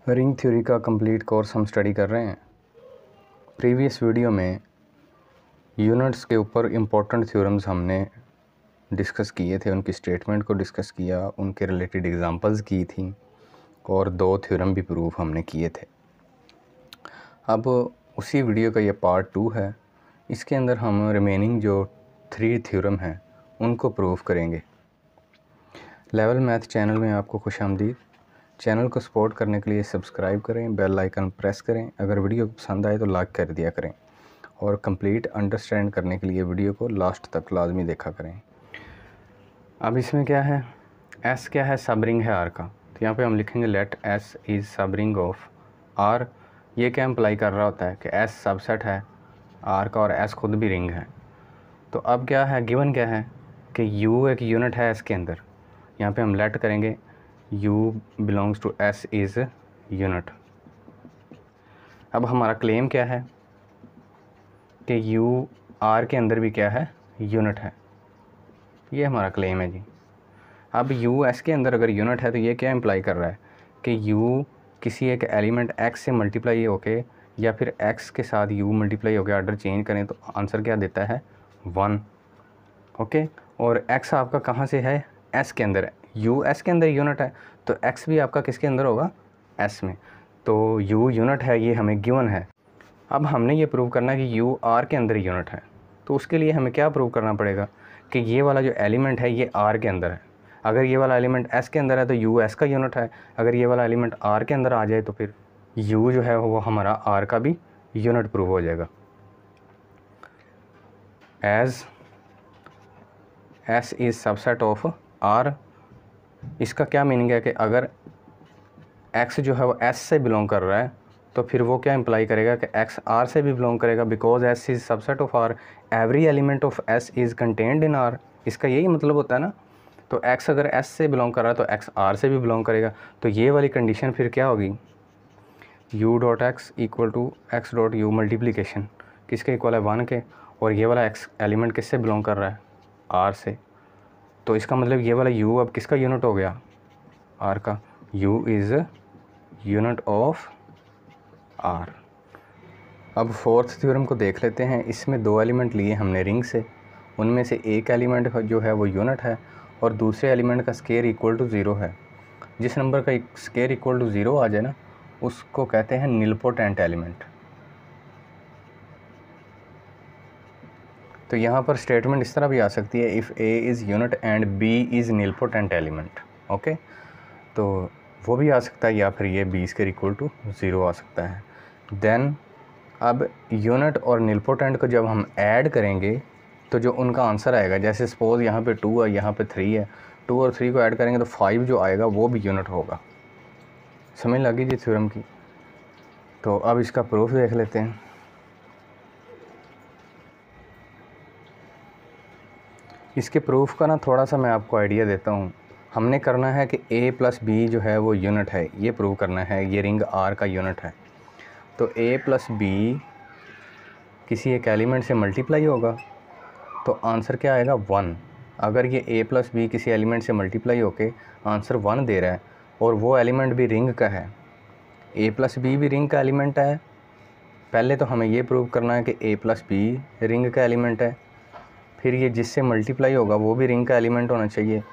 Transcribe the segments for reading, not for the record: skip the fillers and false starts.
Ring theory का complete course हम study कर रहे हैं। प्रीवियस वीडियो में यूनिट्स के ऊपर इम्पोर्टेंट थ्योरम्स हमने डिस्कस किए थे, उनकी स्टेटमेंट को डिस्कस किया, उनके रिलेटेड एग्जांपल्स की थी और 2 थ्योरम भी प्रूफ हमने किए थे। अब उसी वीडियो का ये पार्ट 2 है। इसके अंदर हम रिमेनिंग जो 3 थ्योरम हैं उनको प्रूफ करेंगे। लेवल मैथ चैनल में आपको खुशामदीद। चैनल को सपोर्ट करने के लिए सब्सक्राइब करें, बेल आइकन प्रेस करें। अगर वीडियो पसंद आए तो लाइक कर दिया करें और कंप्लीट अंडरस्टैंड करने के लिए वीडियो को लास्ट तक लाजमी देखा करें। अब इसमें क्या है, एस क्या है, सब रिंग है आर का। तो यहाँ पे हम लिखेंगे लेट एस इज़ सब रिंग ऑफ आर। ये क्या इम्प्लाई कर रहा होता है कि एस सबसेट है आर का और एस खुद भी रिंग है। तो अब क्या है, गिवन क्या है कि यू एक यूनिट है एस के अंदर। यहाँ पे हम लेट करेंगे u belongs to s is unit. अब हमारा क्लेम क्या है कि u r के अंदर भी क्या है, यूनिट है। ये हमारा क्लेम है जी। अब u s के अंदर अगर यूनिट है तो ये क्या इम्प्लाई कर रहा है कि u किसी एक एलिमेंट x से मल्टीप्लाई होके या फिर x के साथ u मल्टीप्लाई होके ऑर्डर चेंज करें तो आंसर क्या देता है, 1। ओके, और x आपका कहाँ से है, s के अंदर है। u s के अंदर यूनिट है तो x भी आपका किसके अंदर होगा, s में। तो u यूनिट है, ये हमें गिवन है। अब हमने ये प्रूव करना है कि u r के अंदर यूनिट है। तो उसके लिए हमें क्या प्रूव करना पड़ेगा कि ये वाला जो एलिमेंट है ये r के अंदर है। अगर ये वाला एलिमेंट s के अंदर है तो u s का यूनिट है। अगर ये वाला एलिमेंट r के अंदर आ जाए तो फिर u जो है वो हमारा r का भी यूनिट प्रूव हो जाएगा। As s is subset of r। इसका क्या मीनिंग है कि अगर x जो है वो s से बिलोंग कर रहा है तो फिर वो क्या इम्प्लाई करेगा कि x r से भी बिलोंग करेगा, because s is subset of r, every element of s is contained in r। इसका यही मतलब होता है ना। तो x अगर s से बिलोंग कर रहा है तो x r से भी बिलोंग करेगा। तो ये वाली कंडीशन फिर क्या होगी, u dot x equal to x dot u multiplication किसके इक्वल है, 1 के। और ये वाला x एलिमेंट किससे बिलोंग कर रहा है, r से। तो इसका मतलब ये वाला u अब किसका यूनिट हो गया, r का। u is unit of r। अब फोर्थ थ्योरम को देख लेते हैं। इसमें 2 एलिमेंट लिए हमने रिंग से, उनमें से एक एलिमेंट जो है वो यूनिट है और दूसरे एलिमेंट का स्केयर इक्वल टू 0 है। जिस नंबर का स्केयर इक्वल टू 0 आ जाए ना उसको कहते हैं निलपोटेंट एलिमेंट। तो यहाँ पर स्टेटमेंट इस तरह भी आ सकती है, if a is unit and b is nilpotent element. Okay, तो वो भी आ सकता है या फिर ये b स्क्वायर इक्वल टू 0 आ सकता है। देन अब यूनिट और निलपोटेंट को जब हम ऐड करेंगे तो जो उनका आंसर आएगा, जैसे सपोज़ यहाँ पे 2 है, यहाँ पे 3 है, 2 और 3 को ऐड करेंगे तो 5 जो आएगा वो भी यूनिट होगा। समझ लगी जी थ्योरम की। तो अब इसका प्रूफ देख लेते हैं। इसके प्रूफ का ना थोड़ा सा मैं आपको आइडिया देता हूँ। हमने करना है कि a प्लस बी जो है वो यूनिट है, ये प्रूव करना है, ये रिंग r का यूनिट है। तो a प्लस बी किसी एक एलिमेंट से मल्टीप्लाई होगा तो आंसर क्या आएगा, 1। अगर ये a प्लस बी किसी एलिमेंट से मल्टीप्लाई होके आंसर 1 दे रहा है और वो एलिमेंट भी रिंग का है, a प्लस बी भी रिंग का एलिमेंट है, पहले तो हमें ये प्रूव करना है कि a प्लस बी रिंग का एलिमेंट है। फिर ये जिससे मल्टीप्लाई होगा वो भी रिंग का एलिमेंट होना चाहिए।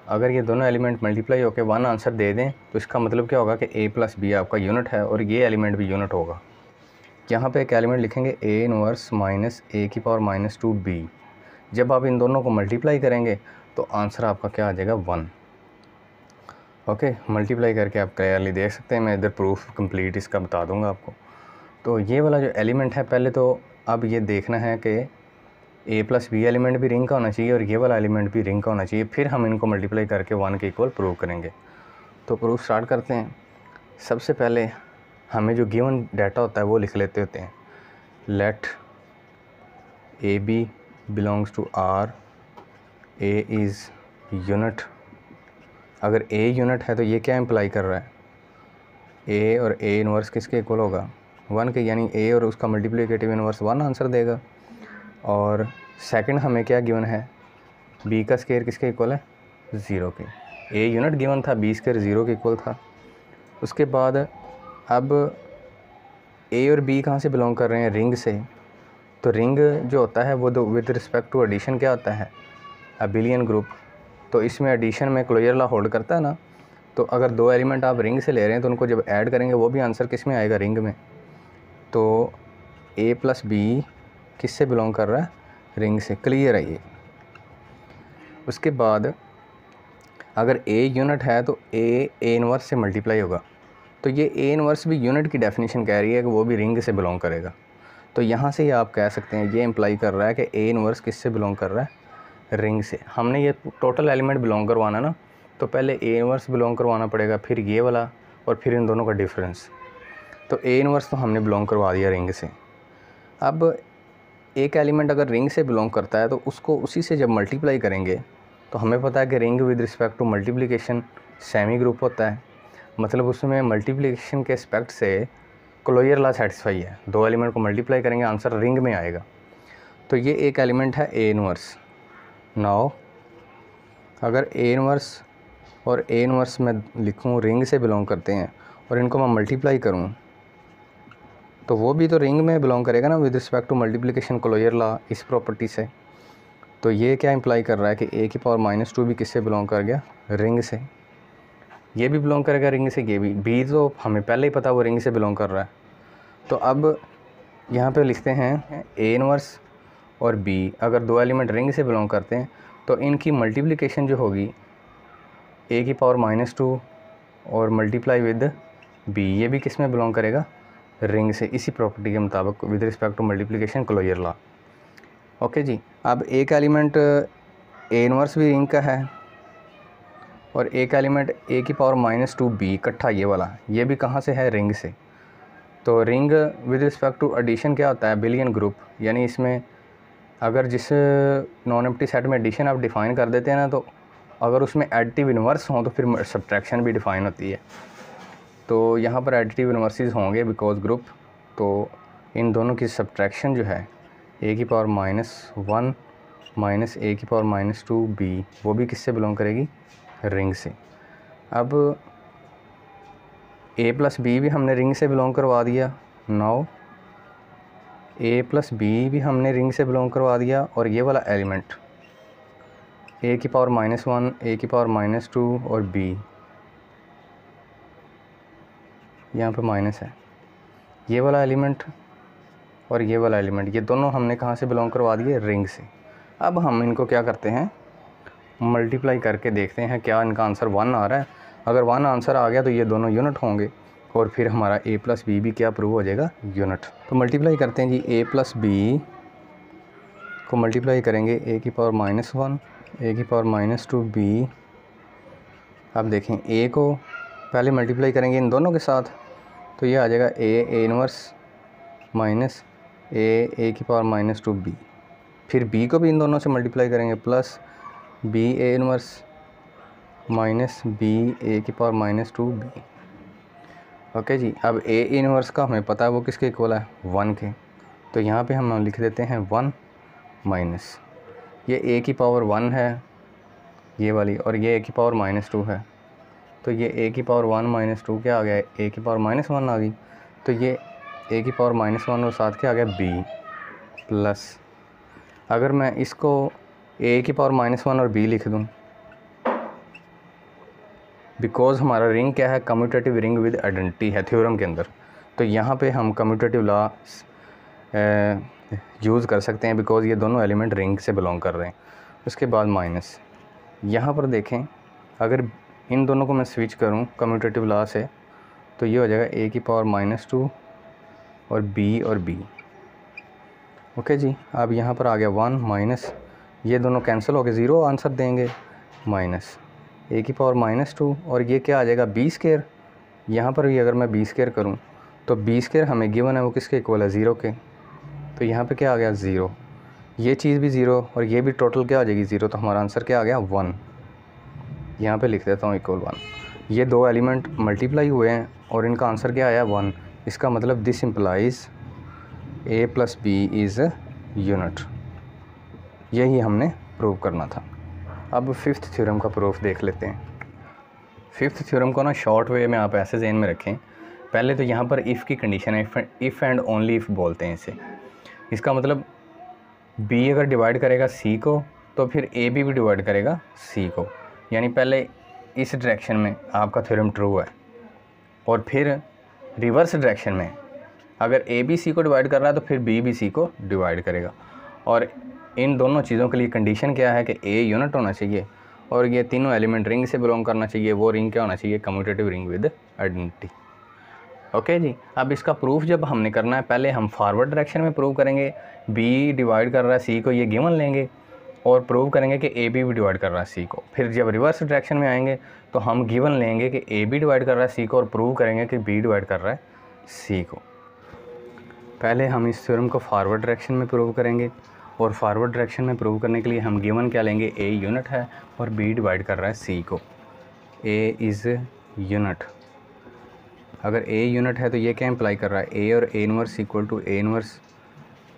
अगर ये दोनों एलिमेंट मल्टीप्लाई होकर 1 आंसर दे दें तो इसका मतलब क्या होगा कि a प्लस बी आपका यूनिट है और ये एलिमेंट भी यूनिट होगा। यहाँ पे एक एलिमेंट लिखेंगे a इनवर्स माइनस a की पावर माइनस 2b। जब आप इन दोनों को मल्टीप्लाई करेंगे तो आंसर आपका क्या आ जाएगा, 1। ओके, मल्टीप्लाई करके आप क्लियरली देख सकते हैं। मैं इधर प्रूफ कंप्लीट इसका बता दूँगा आपको। तो ये वाला जो एलिमेंट है, पहले तो अब ये देखना है कि a प्लस बी एलिमेंट भी रिंग का होना चाहिए और ये वाला एलिमेंट भी रिंग का होना चाहिए। फिर हम इनको मल्टीप्लाई करके 1 के इक्वल प्रूव करेंगे। तो प्रूफ स्टार्ट करते हैं। सबसे पहले हमें जो गिवन डाटा होता है वो लिख लेते होते हैं। Let a b belongs to r, a is unit. अगर a यूनिट है तो ये क्या इम्प्लाई कर रहा है, a और a इनवर्स किसके इक्वल होगा, 1 के, यानी a और उसका मल्टीप्लिकेटिव इनवर्स 1 आंसर देगा। और सेकंड हमें क्या गिवन है, b का स्केयर किसके इक्वल है, 0 के। a यूनिट गिवन था, b स्केयर 0 के इक्वल था। उसके बाद अब ए और बी कहाँ से बिलोंग कर रहे हैं? रिंग से। तो रिंग जो होता है वो विद रिस्पेक्ट टू एडिशन क्या होता है? Abelian group. तो इसमें एडिशन में क्लोजर लॉ होल्ड करता है ना। तो अगर दो एलिमेंट आप रिंग से ले रहे हैं तो उनको जब ऐड करेंगे वो भी आंसर किस में आएगा? रिंग में। तो ए प्लस बी किस से बिलोंग कर रहा है? रिंग से। क्लियर है ये। उसके बाद अगर ए यूनिट है तो ए इनवर्स से मल्टीप्लाई होगा। तो ये ए इनवर्स भी यूनिट की डेफिनेशन कह रही है कि वो भी रिंग से बिलोंग करेगा। तो यहाँ से ही आप कह सकते हैं ये इम्प्लाई कर रहा है कि ए इनवर्स किस से बिलोंग कर रहा है? रिंग से। हमने ये टोटल एलिमेंट बिलोंग करवाना ना, तो पहले ए इनवर्स बिलोंग करवाना पड़ेगा, फिर ये वाला, और फिर इन दोनों का डिफरेंस। तो ए इनवर्स तो हमने बिलोंग करवा दिया रिंग से। अब एक एलिमेंट अगर रिंग से बिलोंग करता है तो उसको उसी से जब मल्टीप्लाई करेंगे तो हमें पता है कि ring with respect to multiplication semi group होता है। मतलब उसमें मल्टीप्लिकेशन के एस्पेक्ट से क्लोजर लॉ सेटिस्फाई है। दो एलिमेंट को मल्टीप्लाई करेंगे आंसर रिंग में आएगा। तो ये एक एलिमेंट है ए इनवर्स। नाउ अगर ए इनवर्स और ए इनवर्स में लिखूँ रिंग से बिलोंग करते हैं और इनको मैं मल्टीप्लाई करूँ तो वो भी तो रिंग में बिलोंग करेगा ना with respect to multiplication closure law इस प्रॉपर्टी से। तो ये क्या इंप्लाई कर रहा है कि ए की पावर -2 भी किससे बिलोंग कर गया? रिंग से। ये भी बिलोंग करेगा रिंग से, ये भी। बी तो हमें पहले ही पता वो रिंग से बिलोंग कर रहा है। तो अब यहाँ पे लिखते हैं ए इनवर्स और बी अगर दो एलिमेंट रिंग से बिलोंग करते हैं तो इनकी मल्टीप्लिकेशन जो होगी ए की पावर -2 और मल्टीप्लाई विद बी, ये भी किस में बिलोंग करेगा? रिंग से, इसी प्रॉपर्टी के मुताबिक with respect to multiplication closure law. Okay जी। अब एक एलिमेंट ए इनवर्स भी रिंग का है और एक एलिमेंट ए की पावर -2 बी इकट्ठा ये वाला, ये भी कहाँ से है? रिंग से। तो ring with respect to addition क्या होता है? Abelian group. यानी इसमें अगर जिस नॉन एम्प्टी सेट में एडिशन आप डिफ़ाइन कर देते हैं ना, तो अगर उसमें एडिटिव इन्वर्स हों तो फिर सब्ट्रैक्शन भी डिफ़ाइन होती है। तो यहाँ पर एडिटिव इन्वर्सेस होंगे बिकॉज ग्रुप। तो इन दोनों की सब्ट्रैक्शन जो है ए की पावर -1 माइनस ए की पावर -2 बी, वो भी किससे बिलोंग करेगी? रिंग से। अब ए प्लस बी भी हमने रिंग से बिलोंग करवा दिया। नाउ ए प्लस बी भी हमने रिंग से बिलोंग करवा दिया और ये वाला एलिमेंट ए की पावर -1, ए की पावर -2 और बी यहाँ पे माइनस है, ये वाला एलिमेंट और ये वाला एलिमेंट, ये दोनों हमने कहाँ से बिलोंग करवा दिए? रिंग से। अब हम इनको क्या करते हैं? मल्टीप्लाई करके देखते हैं क्या इनका आंसर 1 आ रहा है। अगर 1 आंसर आ गया तो ये दोनों यूनिट होंगे और फिर हमारा ए प्लस बी भी क्या प्रूव हो जाएगा? यूनिट। तो मल्टीप्लाई करते हैं जी। ए प्लस बी को मल्टीप्लाई करेंगे ए की पावर -1, ए की पावर -2 बी। अब देखें ए को पहले मल्टीप्लाई करेंगे इन दोनों के साथ तो ये आ जाएगा ए इनवर्स माइनस ए की पावर -2 बी। फिर बी को भी इन दोनों से मल्टीप्लाई करेंगे plus B A inverse minus B A की पावर -2 बी। ओके जी। अब ए इनवर्स का हमें पता है वो किसके इक्वल है? 1 के। तो यहाँ पे हम लिख देते हैं 1 माइनस ये ए की पावर 1 है ये वाली, और ये ए की पावर -2 है। तो ये ए की पावर 1 -2 क्या आ गया? ए की पावर -1 आ गई। तो ये ए की पावर -1 और साथ क्या आ गया? बी प्लस, अगर मैं इसको ए की पावर -1 और बी लिख दूँ, बिकॉज हमारा रिंग क्या है? कम्यूटेटिव रिंग विद आइडेंटिटी है थ्योरम के अंदर। तो यहाँ पे हम कम्यूटेटिव लॉ यूज़ कर सकते हैं बिकॉज ये दोनों एलिमेंट रिंग से बिलोंग कर रहे हैं। उसके बाद माइनस, यहाँ पर देखें अगर इन दोनों को मैं स्विच करूँ कम्यूटेटिव लॉ से तो ये हो जाएगा ए की पावर -2 और बी। ओके जी। अब यहाँ पर आ गया 1 माइनस ये दोनों कैंसिल हो गए, 0 आंसर देंगे, माइनस ए की पावर -2 और ये क्या आ जाएगा? B square. यहाँ पर भी अगर मैं बी स्क्वायर करूँ तो बी स्क्वायर हमें गिवन है वो किसके इक्वल है? 0 के। तो यहाँ पे क्या आ गया? 0। ये चीज़ भी 0 और ये भी टोटल क्या आ जाएगी? 0। तो हमारा आंसर क्या आ गया? 1। यहाँ पे लिख देता हूँ इक्वल 1। ये दो एलिमेंट मल्टीप्लाई हुए हैं और इनका आंसर क्या आया? 1। इसका मतलब this implies a plus b is unit. यही हमने प्रूव करना था। अब 5th थ्योरम का प्रूफ देख लेते हैं। 5th थ्योरम को ना शॉर्ट वे में आप ऐसे ज़हन में रखें पहले तो यहाँ पर इफ़ की कंडीशन है, इफ़ एंड ओनली इफ़ बोलते हैं इसे। इसका मतलब बी अगर डिवाइड करेगा सी को तो फिर ए भी डिवाइड करेगा सी को, यानी पहले इस डायरेक्शन में आपका थ्योरम ट्रू है और फिर रिवर्स डायरेक्शन में अगर ए बी सी को डिवाइड कर रहा है तो फिर बी भी सी को डिवाइड करेगा। और इन दोनों चीज़ों के लिए कंडीशन क्या है कि ए यूनिट होना चाहिए और ये तीनों एलिमेंट रिंग से बिलोंग करना चाहिए। वो रिंग क्या होना चाहिए? Commutative ring with identity. Okay जी, अब इसका प्रूफ जब हमने करना है, पहले हम फॉरवर्ड डायरेक्शन में प्रूव करेंगे बी डिवाइड कर रहा है सी को, ये गिवन लेंगे और प्रूव करेंगे कि ए बी डिवाइड कर रहा है सी को। फिर जब रिवर्स डायरेक्शन में आएंगे तो हम गिवन लेंगे कि ए बी डिवाइड कर रहा है सी को और प्रूव करेंगे कि बी डिवाइड कर रहा है सी को। पहले हम इस थ्योरम को फॉरवर्ड डायरेक्शन में प्रूव करेंगे और फॉरवर्ड डायरेक्शन में प्रूव करने के लिए हम गिवन क्या लेंगे? ए यूनिट है और बी डिवाइड कर रहा है सी को। ए इज़ यूनिट, अगर ए यूनिट है तो ये क्या इंप्लाई कर रहा है? ए और A inverse equal to A inverse,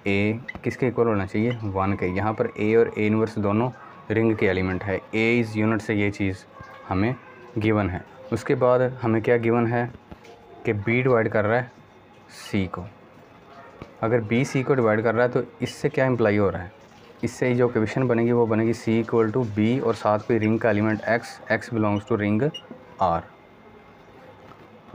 A किसके इक्वल होना चाहिए? 1 के। यहाँ पर ए और ए इनवर्स दोनों रिंग के एलिमेंट है। ए इज़ यूनिट से ये चीज़ हमें गिवन है। उसके बाद हमें क्या गिवन है कि बी डिवाइड कर रहा है सी को। अगर बी सी को डिवाइड कर रहा है तो इससे क्या इंप्लाई हो रहा है? इससे जो इक्वेशन बनेगी वो बनेगी सी इक्वल टू बी और साथ कोई रिंग का element x, x belongs to ring R.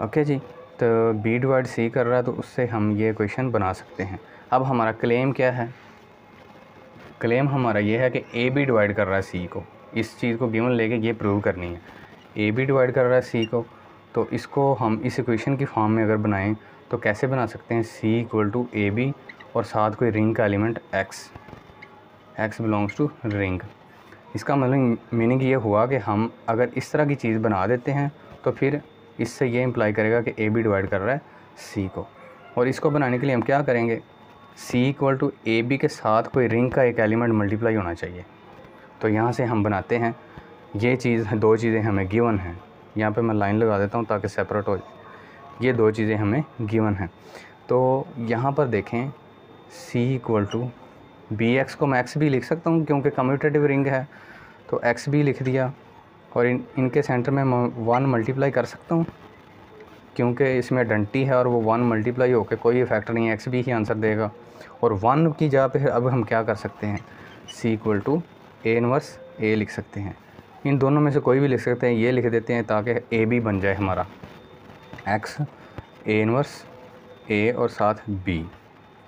Okay जी, तो बी डिवाइड सी कर रहा है तो उससे हम ये इक्वेशन बना सकते हैं। अब हमारा क्लेम क्या है? क्लेम हमारा ये है कि ए बी डिवाइड कर रहा है सी को। इस चीज़ को गिवन लेके ये प्रूव करनी है। ए बी डिवाइड कर रहा है सी को, तो इसको हम इस इक्वेशन की फॉर्म में अगर बनाएं तो कैसे बना सकते हैं? C equal to a b और साथ कोई रिंग का element x, x belongs to ring. इसका मतलब मीनिंग ये हुआ कि हम अगर इस तरह की चीज़ बना देते हैं तो फिर इससे ये इम्प्लाई करेगा कि ए बी डिवाइड कर रहा है सी को। और इसको बनाने के लिए हम क्या करेंगे? सी इक्वल टू ए बी के साथ कोई रिंग का एक एलिमेंट मल्टीप्लाई होना चाहिए। तो यहाँ से हम बनाते हैं, ये चीज़, दो चीज़ें हमें गिवन हैं। यहाँ पे मैं लाइन लगा देता हूँ ताकि सेपरेट हो जाए। ये दो चीज़ें हमें गिवन हैं। तो यहाँ पर देखें सी इक्वल टू बी एक्स को मैं एक्स भी लिख सकता हूँ क्योंकि कम्यूटेटिव रिंग है, तो एक्स भी लिख दिया। और इनके सेंटर में 1 मल्टीप्लाई कर सकता हूँ क्योंकि इसमें आइडेंटिटी है और वो 1 मल्टीप्लाई होकर कोई इफेक्ट नहीं है, एक्स भी ही आंसर देगा। और 1 की जगह पे अब हम क्या कर सकते हैं? C equal to A inverse ए लिख सकते हैं। इन दोनों में से कोई भी लिख सकते हैं, ये लिख देते हैं ताकि ए बी बन जाए हमारा एक्स, ए इनवर्स ए और साथ बी।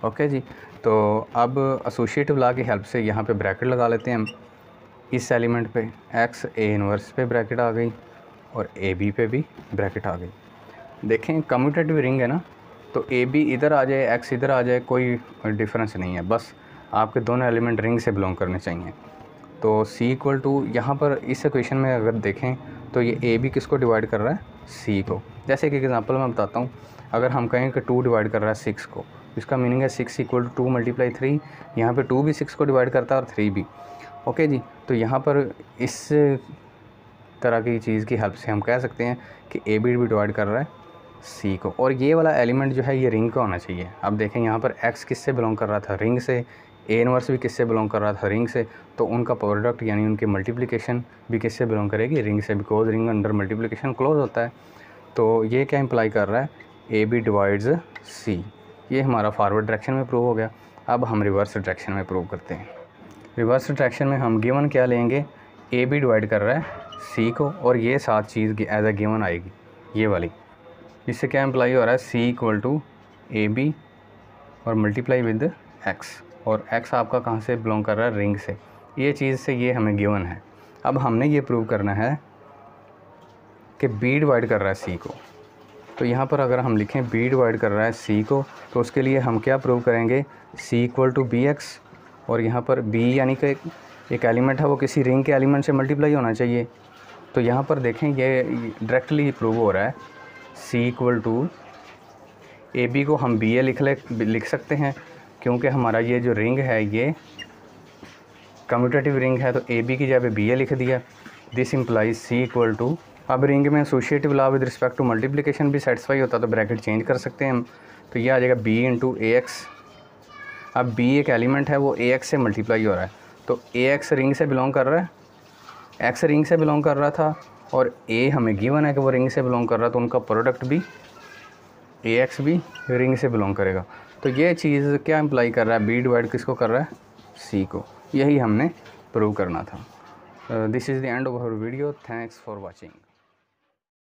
ओके जी, तो अब एसोसिएटिव लॉ की हेल्प से यहाँ पे ब्रैकेट लगा लेते हैं हम। इस एलिमेंट पे एक्स ए इनवर्स पे ब्रैकेट आ गई और ए बी पे भी ब्रैकेट आ गई। देखें कम्यूटेटिव रिंग है ना, तो ए बी इधर आ जाए, एक्स इधर आ जाए, कोई डिफरेंस नहीं है, बस आपके दोनों एलिमेंट रिंग से बिलोंग करने चाहिए। तो सी इक्वल टू, यहाँ पर इस इक्वेशन में अगर देखें तो ये ए बी किसको डिवाइड कर रहा है? सी को। जैसे कि एग्जांपल मैं बताता हूँ, अगर हम कहें कि 2 डिवाइड कर रहा है 6 को, इसका मीनिंग है 6 इक्वल टू 2 मल्टीप्लाई 3। यहाँ पे 2 भी 6 को डिवाइड करता है और 3 भी। ओके जी, तो यहाँ पर इस तरह की चीज़ की हेल्प से हम कह सकते हैं कि ए बी भी डिवाइड कर रहा है सी को। और ये वाला एलिमेंट जो है ये रिंग का होना चाहिए। अब देखें यहाँ पर एक्स किससे बिलोंग कर रहा था? रिंग से। ए इनवर्स भी किससे बिलोंग कर रहा था? रिंग से। तो उनका प्रोडक्ट यानी उनकी मल्टीप्लिकेशन भी किससे बिलोंग करेगी? रिंग से, because ring under multiplication close होता है। तो ये क्या इंप्लाई कर रहा है? ए बी डिवाइड्स सी। ये हमारा फॉरवर्ड डायरेक्शन में प्रूव हो गया। अब हम रिवर्स डायरेक्शन में प्रूव करते हैं। रिवर्स डायरेक्शन में हम गिवन क्या लेंगे? ए बी डिवाइड कर रहा है सी को और ये साथ चीज़ एज अ गिवन आएगी, ये वाली। इससे क्या इंप्लाई हो रहा है? सी इक्वल टू ए बी और मल्टीप्लाई विद एक्स, और एक्स आपका कहाँ से बिलोंग कर रहा है? रिंग से। ये चीज़ से ये हमें गिवन है। अब हमने ये प्रूव करना है कि बी डिवाइड कर रहा है सी को। तो यहाँ पर अगर हम लिखें बी डिवाइड कर रहा है सी को, तो उसके लिए हम क्या प्रूव करेंगे? सी इक्वल टू बी एक्स, और यहाँ पर बी यानी कि एक एलिमेंट है वो किसी रिंग के एलिमेंट से मल्टीप्लाई होना चाहिए। तो यहाँ पर देखें ये डायरेक्टली प्रूव हो रहा है। सी इक्वल टू ए बी को हम बी ए लिख सकते हैं क्योंकि हमारा ये जो रिंग है ये कम्यूटेटिव रिंग है, तो ए बी की जगह बी ए लिख दिया। This implies c equal to, अब रिंग में associative law with respect to multiplication भी सेटिस्फाई होता है तो ब्रैकेट चेंज कर सकते हैं हम। तो ये आ जाएगा बी इंटू ए एक्स। अब बी एक एलिमेंट है वो ए एक्स से मल्टीप्लाई हो रहा है, तो ए एक्स रिंग से बिलोंग कर रहा है, एक्स रिंग से बिलोंग कर रहा था और ए हमें गिवन है कि वो रिंग से बिलोंग कर रहा है, तो उनका प्रोडक्ट भी ए एक्स भी रिंग से बिलोंग करेगा। तो ये चीज़ क्या इम्प्लाई कर रहा है, बी डिवाइड किसको कर रहा है, सी को। यही हमने प्रूव करना था। This is the end of our video. Thanks for watching.